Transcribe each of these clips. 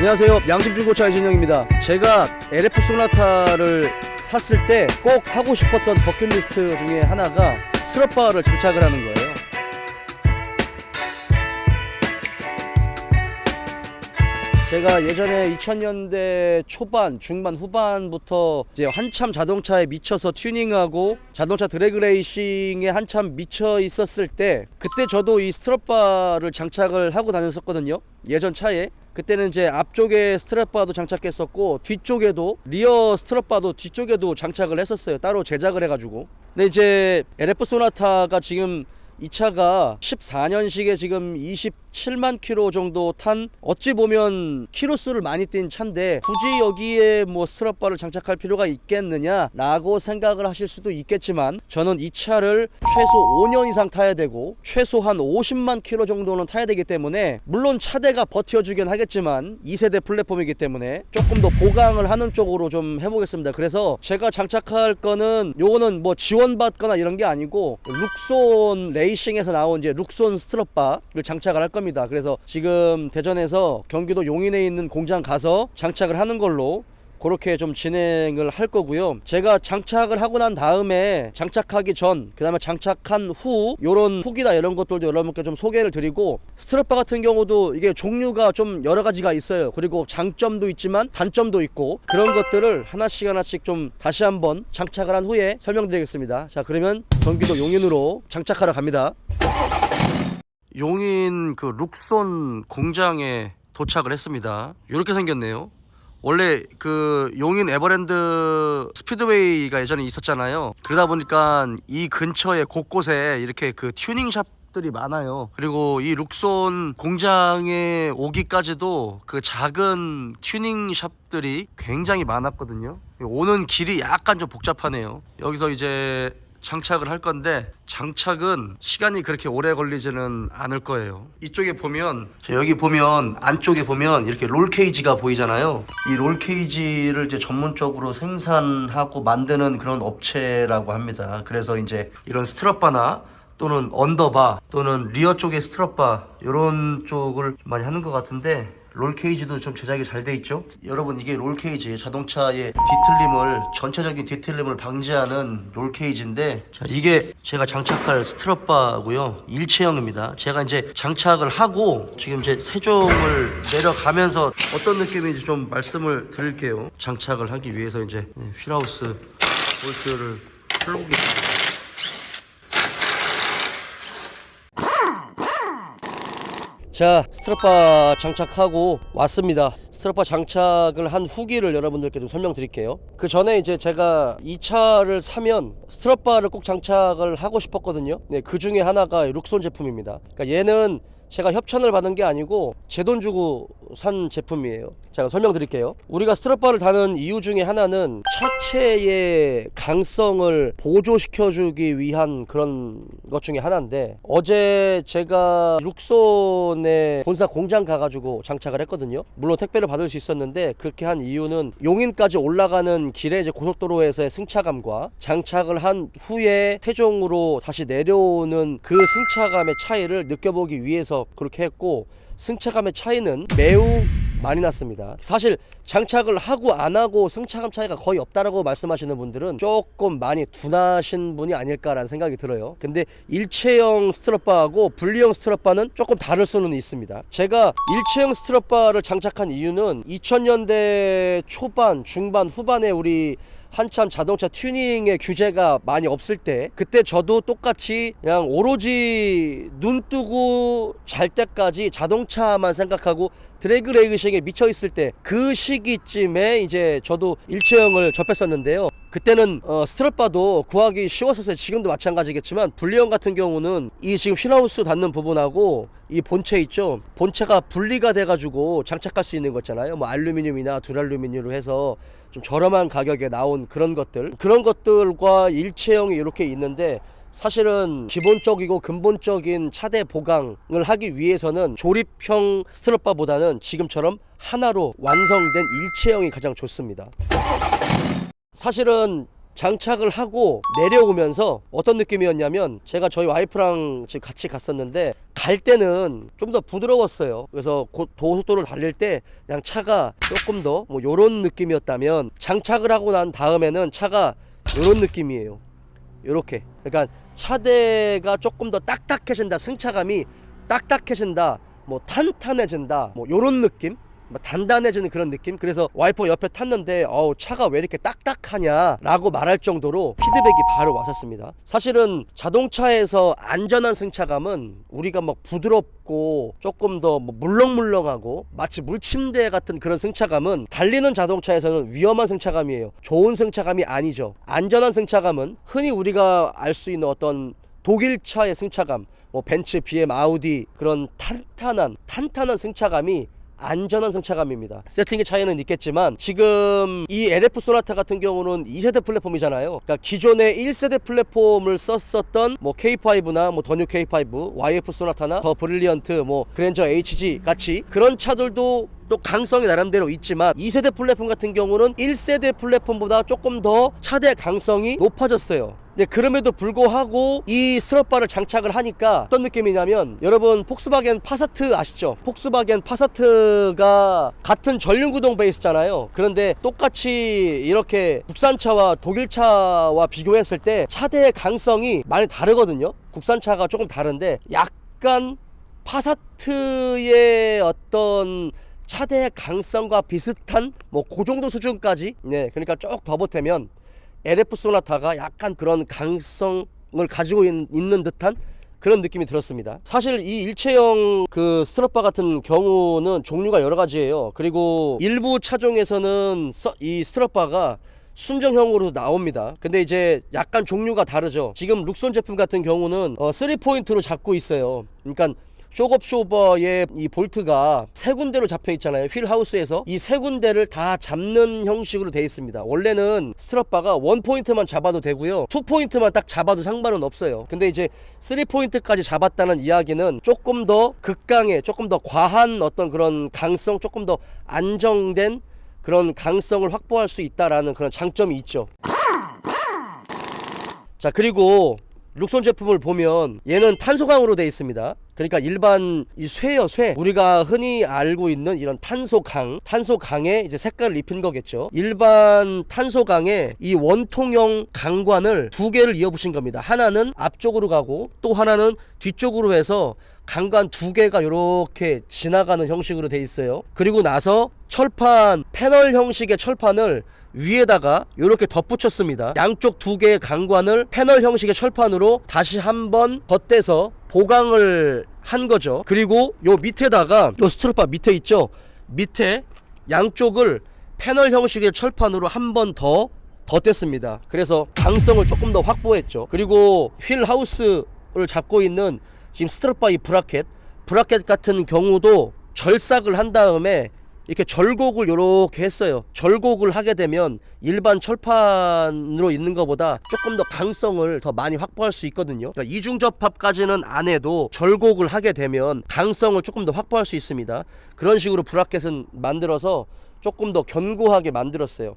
안녕하세요. 양심중고차 이진영입니다. 제가 LF 소나타를 샀을 때 꼭 하고 싶었던 버킷리스트 중에 하나가 스럽바를 장착을 하는 거예요. 제가 예전에 2000년대 초반, 중반, 후반부터 이제 한참 자동차에 미쳐서 튜닝하고 자동차 드래그 레이싱에 한참 미쳐 있었을 때, 그때 저도 이 스트랩바를 장착을 하고 다녔었거든요. 예전 차에. 그때는 이제 앞쪽에 스트랩바도 장착했었고 뒤쪽에도, 리어 스트랩바도 뒤쪽에도 장착을 했었어요. 따로 제작을 해가지고. 근데 이제 LF 소나타가 지금 이 차가 14년식에 지금 27만 킬로 정도 탄, 어찌 보면 키로수를 많이 뛴 차인데 굳이 여기에 뭐 스트랩바를 장착할 필요가 있겠느냐 라고 생각을 하실 수도 있겠지만, 저는 이 차를 최소 5년 이상 타야 되고 최소한 50만 킬로 정도는 타야 되기 때문에, 물론 차대가 버텨주긴 하겠지만 2세대 플랫폼이기 때문에 조금 더 보강을 하는 쪽으로 좀 해보겠습니다. 그래서 제가 장착할 거는, 요거는 뭐 지원받거나 이런 게 아니고 룩손 레이싱에서 나온 이제 룩손 스트랩바를 장착을 할 겁니다. 그래서 지금 대전에서 경기도 용인에 있는 공장 가서 장착을 하는 걸로 그렇게 좀 진행을 할 거고요. 제가 장착을 하고 난 다음에, 장착하기 전, 그 다음에 장착한 후, 요런 후기나 이런 것들도 여러분께 좀 소개를 드리고, 스트랩바 같은 경우도 이게 종류가 좀 여러 가지가 있어요. 그리고 장점도 있지만 단점도 있고, 그런 것들을 하나씩 좀 다시 한번 장착을 한 후에 설명드리겠습니다. 자, 그러면 경기도 용인으로 장착하러 갑니다. 용인 그 룩손 공장에 도착을 했습니다. 이렇게 생겼네요. 원래 그 용인 에버랜드 스피드웨이가 예전에 있었잖아요. 그러다 보니까 이 근처에 곳곳에 이렇게 그 튜닝샵들이 많아요. 그리고 이 룩손 공장에 오기까지도 그 작은 튜닝샵들이 굉장히 많았거든요. 오는 길이 약간 좀 복잡하네요. 여기서 이제 장착을 할 건데, 장착은 시간이 그렇게 오래 걸리지는 않을 거예요. 이쪽에 보면, 여기 보면 안쪽에 보면 이렇게 롤 케이지가 보이잖아요. 이 롤 케이지를 이제 전문적으로 생산하고 만드는 그런 업체라고 합니다. 그래서 이제 이런 스트랩바나 또는 언더바 또는 리어 쪽의 스트랩바, 이런 쪽을 많이 하는 것 같은데, 롤 케이지도 좀 제작이 잘 돼 있죠. 여러분, 이게 롤 케이지, 자동차의 뒤틀림을, 전체적인 뒤틀림을 방지하는 롤 케이지인데, 자, 이게 제가 장착할 스트랩바고요. 일체형입니다. 제가 이제 장착을 하고 지금 이제 세종을 내려가면서 어떤 느낌인지 좀 말씀을 드릴게요. 장착을 하기 위해서 이제 휠하우스 볼트를 풀어보겠습니다. 자, 스트랩바 장착하고 왔습니다. 스트랩바 장착을 한 후기를 여러분들께 좀 설명드릴게요. 그 전에 이제 제가 이 차를 사면 스트랩바를 꼭 장착을 하고 싶었거든요. 네, 그 중에 하나가 룩손 제품입니다. 그러니까 얘는 제가 협찬을 받은 게 아니고 제 돈 주고 산 제품이에요. 제가 설명드릴게요. 우리가 스트랩바를 다는 이유 중에 하나는 차체의 강성을 보조시켜주기 위한 그런 것 중에 하나인데, 어제 제가 룩손의 본사 공장 가가지고 장착을 했거든요. 물론 택배를 받을 수 있었는데, 그렇게 한 이유는 용인까지 올라가는 길에 이제 고속도로에서의 승차감과 장착을 한 후에 세종으로 다시 내려오는 그 승차감의 차이를 느껴보기 위해서 그렇게 했고, 승차감의 차이는 매우 많이 났습니다. 사실 장착을 하고 안 하고 승차감 차이가 거의 없다라고 말씀하시는 분들은 조금 많이 둔하신 분이 아닐까라는 생각이 들어요. 근데 일체형 스트랩바하고 분리형 스트랩바는 조금 다를 수는 있습니다. 제가 일체형 스트랩바를 장착한 이유는 2000년대 초반, 중반, 후반에 우리 한참 자동차 튜닝의 규제가 많이 없을 때, 그때 저도 똑같이 그냥 오로지 눈 뜨고 잘 때까지 자동차만 생각하고 드래그 레이싱에 미쳐 있을 때, 그 시기쯤에 이제 저도 일체형을 접했었는데요. 그때는 스트랩바도 구하기 쉬웠었어요. 지금도 마찬가지겠지만, 분리형 같은 경우는 이 지금 휠하우스 닿는 부분하고 이 본체 있죠, 본체가 분리가 돼가지고 장착할 수 있는 거 있잖아요. 뭐 알루미늄이나 듀랄루미늄으로 해서 좀 저렴한 가격에 나온 그런 것들과 일체형이 이렇게 있는데, 사실은 기본적이고 근본적인 차대 보강을 하기 위해서는 조립형 스트랩바보다는 지금처럼 하나로 완성된 일체형이 가장 좋습니다. 사실은 장착을 하고 내려오면서 어떤 느낌이었냐면, 제가 저희 와이프랑 지금 같이 갔었는데 갈 때는 좀 더 부드러웠어요. 그래서 고속도로를 달릴 때 그냥 차가 조금 더 뭐 요런 느낌이었다면, 장착을 하고 난 다음에는 차가 요런 느낌이에요. 요렇게. 그러니까 차대가 조금 더 딱딱해진다, 승차감이 딱딱해진다, 뭐 탄탄해진다, 뭐 요런 느낌, 단단해지는 그런 느낌. 그래서 와이프 옆에 탔는데 차가 왜 이렇게 딱딱하냐 라고 말할 정도로 피드백이 바로 왔었습니다. 사실은 자동차에서 안전한 승차감은 우리가 막 부드럽고 조금 더 뭐 물렁물렁하고 마치 물침대 같은 그런 승차감은 달리는 자동차에서는 위험한 승차감이에요. 좋은 승차감이 아니죠. 안전한 승차감은 흔히 우리가 알 수 있는 어떤 독일차의 승차감, 뭐 벤츠, BM, 아우디, 그런 탄탄한 승차감이 안전한 승차감입니다. 세팅의 차이는 있겠지만 지금 이 LF 소나타 같은 경우는 2세대 플랫폼이잖아요. 그러니까 기존의 1세대 플랫폼을 썼었던 뭐 K5나 뭐 더 뉴 K5, YF 소나타나 더 브릴리언트, 뭐 그랜저 HG 같이 그런 차들도 또 강성이 나름대로 있지만, 2세대 플랫폼 같은 경우는 1세대 플랫폼보다 조금 더 차대 강성이 높아졌어요. 근데 그럼에도 불구하고 이 스트럿바를 장착을 하니까 어떤 느낌이냐면, 여러분 폭스바겐 파사트 아시죠? 폭스바겐 파사트가 같은 전륜구동 베이스잖아요. 그런데 똑같이 이렇게 국산차와 독일차와 비교했을 때 차대의 강성이 많이 다르거든요. 국산차가 조금 다른데 약간 파사트의 어떤 차대의 강성과 비슷한 뭐 그 정도 수준까지, 그러니까 쭉 더 보태면 LF 소나타가 약간 그런 강성을 가지고 있는 듯한 그런 느낌이 들었습니다. 사실 이 일체형 그 스트럿바 같은 경우는 종류가 여러 가지예요. 그리고 일부 차종에서는 이 스트럿바가 순정형으로 나옵니다. 근데 이제 약간 종류가 다르죠. 지금 룩손 제품 같은 경우는 3포인트로 잡고 있어요. 그러니까 쇼겁쇼버의 이 볼트가 세 군데로 잡혀 있잖아요. 휠 하우스에서 이 세 군데를 다 잡는 형식으로 되어 있습니다. 원래는 스트럿바가 1포인트만 잡아도 되고요, 2포인트만 딱 잡아도 상관은 없어요. 근데 이제 3포인트까지 잡았다는 이야기는 조금 더 극강의, 조금 더 과한 어떤 그런 강성, 조금 더 안정된 그런 강성을 확보할 수 있다라는 그런 장점이 있죠. 자, 그리고 룩손 제품을 보면 얘는 탄소강으로 되어 있습니다. 그러니까 일반 이 쇠요, 쇠. 우리가 흔히 알고 있는 이런 탄소강에 이제 색깔을 입힌 거겠죠. 일반 탄소강에 이 원통형 강관을 두 개를 이어붙인 겁니다. 하나는 앞쪽으로 가고 또 하나는 뒤쪽으로 해서 강관 두 개가 이렇게 지나가는 형식으로 돼 있어요. 그리고 나서 철판, 패널 형식의 철판을 위에다가 이렇게 덧붙였습니다. 양쪽 두 개의 강관을 패널 형식의 철판으로 다시 한번 덧대서 보강을 한 거죠. 그리고 요 밑에다가 요 스트럿바 밑에 있죠. 밑에 양쪽을 패널 형식의 철판으로 한 번 더 덧댔습니다. 그래서 강성을 조금 더 확보했죠. 그리고 휠 하우스를 잡고 있는 지금 스트럿바 이 브라켓 같은 경우도 절삭을 한 다음에 이렇게 절곡을 이렇게 했어요. 절곡을 하게 되면 일반 철판으로 있는 것보다 조금 더 강성을 더 많이 확보할 수 있거든요. 그러니까 이중 접합까지는 안 해도 절곡을 하게 되면 강성을 조금 더 확보할 수 있습니다. 그런 식으로 브라켓은 만들어서 조금 더 견고하게 만들었어요.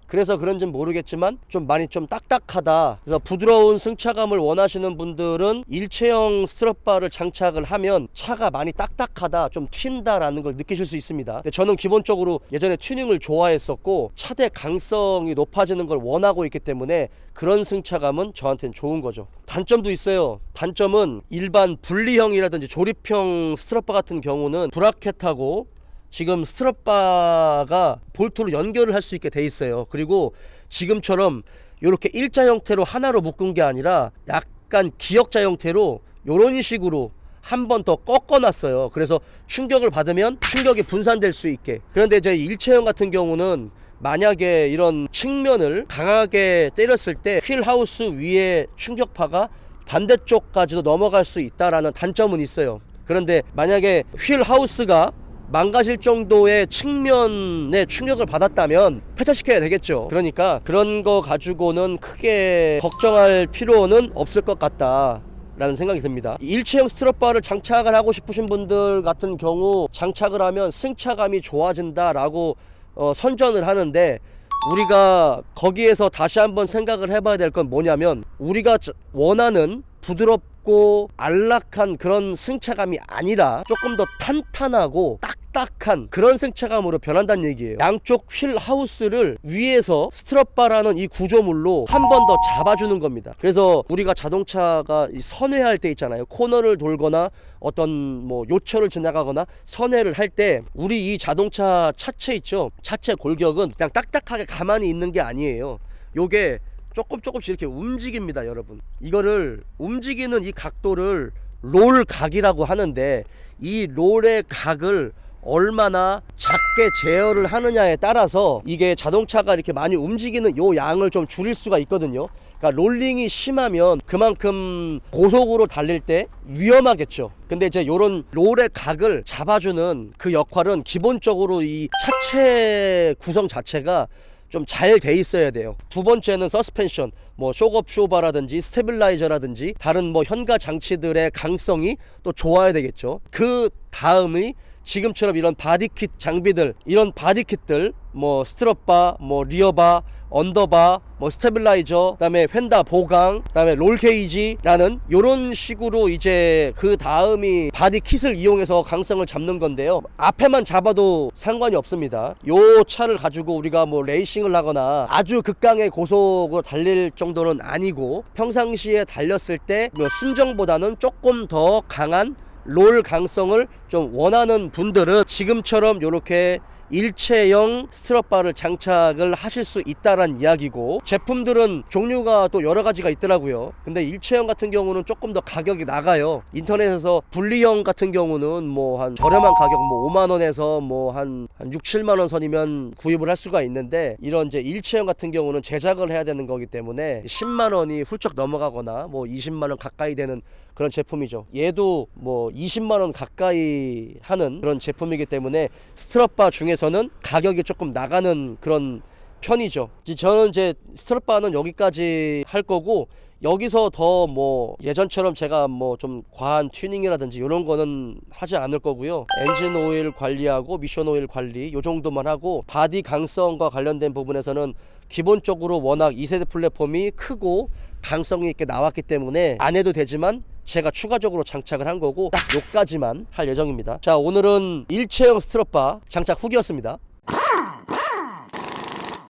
그래서 그런지는 모르겠지만 좀 많이 좀 딱딱하다, 그래서 부드러운 승차감을 원하시는 분들은 일체형 스트럿바를 장착을 하면 차가 많이 딱딱하다, 좀 튄다 라는 걸 느끼실 수 있습니다. 저는 기본적으로 예전에 튜닝을 좋아했었고 차대 강성이 높아지는 걸 원하고 있기 때문에 그런 승차감은 저한테는 좋은 거죠. 단점도 있어요. 단점은 일반 분리형이라든지 조립형 스트럿바 같은 경우는 브라켓하고 지금 스트럿바가 볼트로 연결을 할 수 있게 돼 있어요. 그리고 지금처럼 이렇게 일자 형태로 하나로 묶은 게 아니라 약간 기역자 형태로 이런 식으로 한 번 더 꺾어 놨어요. 그래서 충격을 받으면 충격이 분산될 수 있게. 그런데 이제 일체형 같은 경우는 만약에 이런 측면을 강하게 때렸을 때 휠 하우스 위에 충격파가 반대쪽까지도 넘어갈 수 있다라는 단점은 있어요. 그런데 만약에 휠 하우스가 망가질 정도의 측면에 충격을 받았다면 폐차시켜야 되겠죠. 그러니까 그런 거 가지고는 크게 걱정할 필요는 없을 것 같다 라는 생각이 듭니다. 일체형 스트럿바를 장착을 하고 싶으신 분들 같은 경우 장착을 하면 승차감이 좋아진다 라고 선전을 하는데, 우리가 거기에서 다시 한번 생각을 해봐야 될 건 뭐냐면, 우리가 원하는 부드럽고 안락한 그런 승차감이 아니라 조금 더 탄탄하고 딱딱한 그런 승차감으로 변한다는 얘기예요. 양쪽 휠 하우스를 위에서 스트럿바라는 이 구조물로 한 번 더 잡아주는 겁니다. 그래서 우리가 자동차가 선회할 때 있잖아요. 코너를 돌거나 어떤 뭐 요철을 지나가거나 선회를 할 때 우리 이 자동차 차체 있죠, 차체 골격은 그냥 딱딱하게 가만히 있는 게 아니에요. 요게 조금씩 이렇게 움직입니다, 여러분. 이거를 움직이는 이 각도를 롤 각이라고 하는데, 이 롤의 각을 얼마나 작게 제어를 하느냐에 따라서 이게 자동차가 이렇게 많이 움직이는 요 양을 좀 줄일 수가 있거든요. 그러니까 롤링이 심하면 그만큼 고속으로 달릴 때 위험하겠죠. 근데 이제 요런 롤의 각을 잡아주는 그 역할은 기본적으로 이 차체 구성 자체가 좀 잘 돼 있어야 돼요. 두 번째는 서스펜션, 뭐 쇼업 쇼바라든지 스테빌라이저라든지 다른 뭐 현가 장치들의 강성이 또 좋아야 되겠죠. 그 다음이 지금처럼 이런 바디킷 장비들, 이런 바디킷들, 뭐 스트럿바, 뭐 리어바, 언더바, 뭐 스테빌라이저, 그다음에 휀다 보강, 그다음에 롤 케이지라는 요런 식으로 이제 그 다음이 바디킷을 이용해서 강성을 잡는 건데요. 앞에만 잡아도 상관이 없습니다. 요 차를 가지고 우리가 뭐 레이싱을 하거나 아주 극강의 고속으로 달릴 정도는 아니고, 평상시에 달렸을 때 순정보다는 조금 더 강한 롤 강성을 좀 원하는 분들은 지금처럼 요렇게 일체형 스트럿바를 장착을 하실 수 있다란 이야기고, 제품들은 종류가 또 여러 가지가 있더라고요. 근데 일체형 같은 경우는 조금 더 가격이 나가요. 인터넷에서 분리형 같은 경우는 뭐 한 저렴한 가격 뭐 5만원에서 뭐 한 6, 7만원 선이면 구입을 할 수가 있는데, 이런 이제 일체형 같은 경우는 제작을 해야 되는 거기 때문에 10만원이 훌쩍 넘어가거나 뭐 20만원 가까이 되는 그런 제품이죠. 얘도 뭐 20만원 가까이 하는 그런 제품이기 때문에 스트럿바 중에서는 가격이 조금 나가는 그런 편이죠. 저는 이제 스트럿바는 여기까지 할 거고, 여기서 더 뭐 예전처럼 제가 뭐 좀 과한 튜닝이라든지 이런 거는 하지 않을 거고요. 엔진 오일 관리하고 미션 오일 관리 요 정도만 하고, 바디 강성과 관련된 부분에서는 기본적으로 워낙 2세대 플랫폼이 크고 강성이 있게 나왔기 때문에 안 해도 되지만 제가 추가적으로 장착을 한 거고, 딱 요까지만 할 예정입니다. 자, 오늘은 일체형 스트럿바 장착 후기였습니다.